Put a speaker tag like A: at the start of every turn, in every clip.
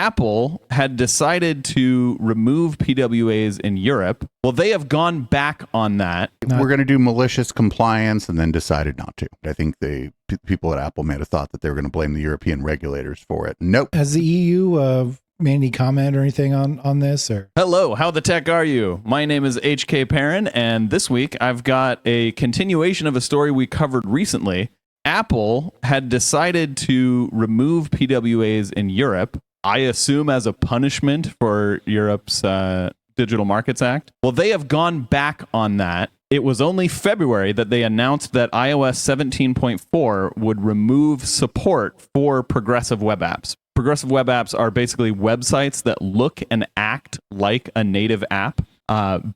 A: Apple had decided to remove PWAs in Europe. Well, they have gone back on that.
B: We're going to do malicious compliance and then decided not to. I think people at Apple may have thought that they were going to blame the European regulators for it. Nope.
C: Has the EU made any comment or anything on this? Or
A: Hello, how the tech are you? My name is HK Perrin, and this week I've got a continuation of a story we covered recently. Apple had decided to remove PWAs in Europe, I assume as a punishment for Europe's Digital Markets Act. Well, they have gone back on that. It was only February that they announced that iOS 17.4 would remove support for progressive web apps. Progressive web apps are basically websites that look and act like a native app,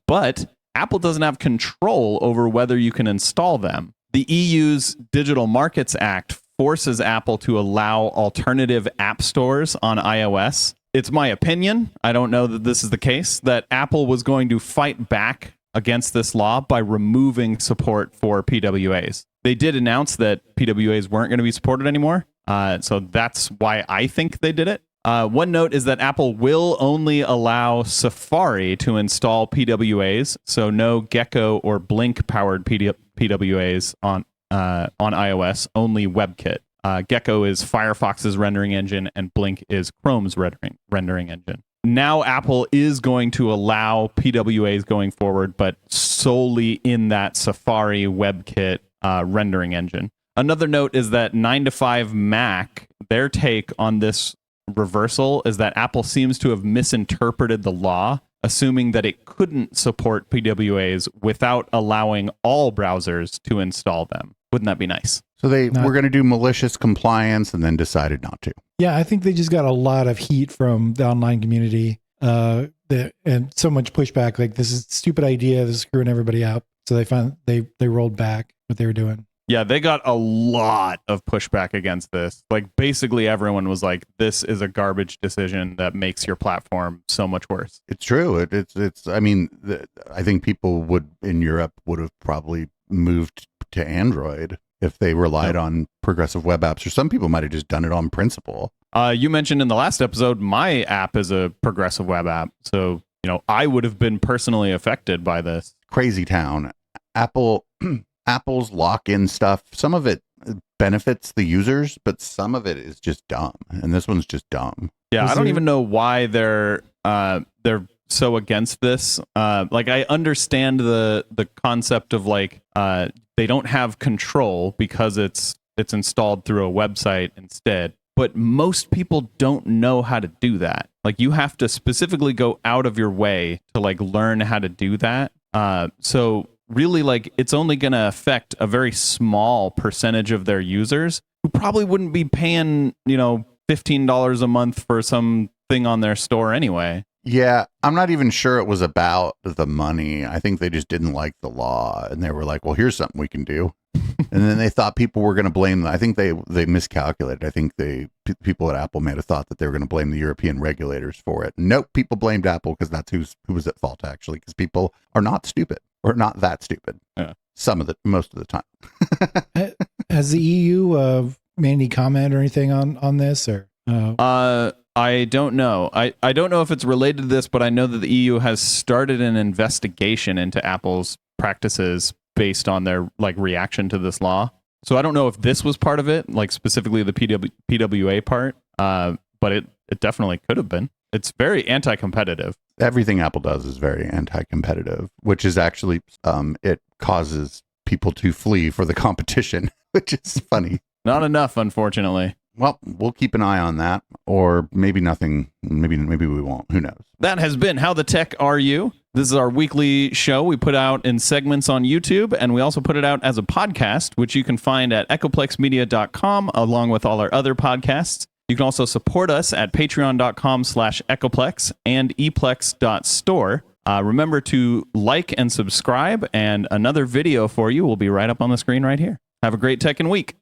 A: but Apple doesn't have control over whether you can install them. The EU's Digital Markets Act forces Apple to allow alternative app stores on iOS. It's my opinion, I don't know that this is the case, that Apple was going to fight back against this law by removing support for PWAs. They did announce that PWAs weren't going to be supported anymore, so that's why I think they did it. One note is that Apple will only allow Safari to install PWAs, so no Gecko or Blink-powered PWAs on iOS, only WebKit. Gecko is Firefox's rendering engine, and Blink is Chrome's rendering engine. Now Apple is going to allow PWAs going forward, but solely in that Safari WebKit rendering engine. Another note is that 9to5Mac, their take on this reversal is that Apple seems to have misinterpreted the law, assuming that it couldn't support PWAs without allowing all browsers to install them. Wouldn't that be nice?
B: So were going to do malicious compliance and then decided not to.
C: Yeah, I think they just got a lot of heat from the online community and so much pushback. Like, this is a stupid idea. This is screwing everybody up. So they rolled back what they were doing.
A: Yeah, they got a lot of pushback against this. Like, basically everyone was like, this is a garbage decision that makes your platform so much worse.
B: It's true. It's I mean, I think people in Europe would have probably moved to Android if they relied on progressive web apps, or some people might have just done it on principle.
A: You mentioned in the last episode, my app is a progressive web app. So, I would have been personally affected by this.
B: Crazy town. Apple's lock-in stuff, some of it benefits the users, but some of it is just dumb. And this one's just dumb.
A: Yeah, I don't even know why they're so against this. I understand the concept of they don't have control because it's installed through a website instead. But most people don't know how to do that. Like, you have to specifically go out of your way to learn how to do that. So really, it's only going to affect a very small percentage of their users who probably wouldn't be paying, $15 a month for something on their store anyway.
B: Yeah, I'm not even sure it was about the money. I think they just didn't like the law, and they were like, well, here's something we can do. And then they thought people were going to blame them. I think they miscalculated. I think people at Apple may have thought that they were going to blame the European regulators for it. Nope, people blamed Apple because that's who was at fault, actually, because people are not stupid, or not that stupid. Yeah. Most of the time.
C: Has the EU made any comment or anything on this? Or
A: I don't know. I don't know if it's related to this, but I know that the EU has started an investigation into Apple's practices based on their reaction to this law. So I don't know if this was part of it, specifically the PWA part, but it definitely could have been. It's very anti-competitive.
B: Everything Apple does is very anti-competitive, which is actually, it causes people to flee for the competition, which is funny.
A: Not enough, unfortunately.
B: Well, we'll keep an eye on that, or maybe nothing. Maybe we won't. Who knows?
A: That has been How the Tech Are You? This is our weekly show we put out in segments on YouTube, and we also put it out as a podcast, which you can find at echoplexmedia.com, along with all our other podcasts. You can also support us at patreon.com/echoplex and eplex.store. Remember to like and subscribe, and another video for you will be right up on the screen right here. Have a great tech and week.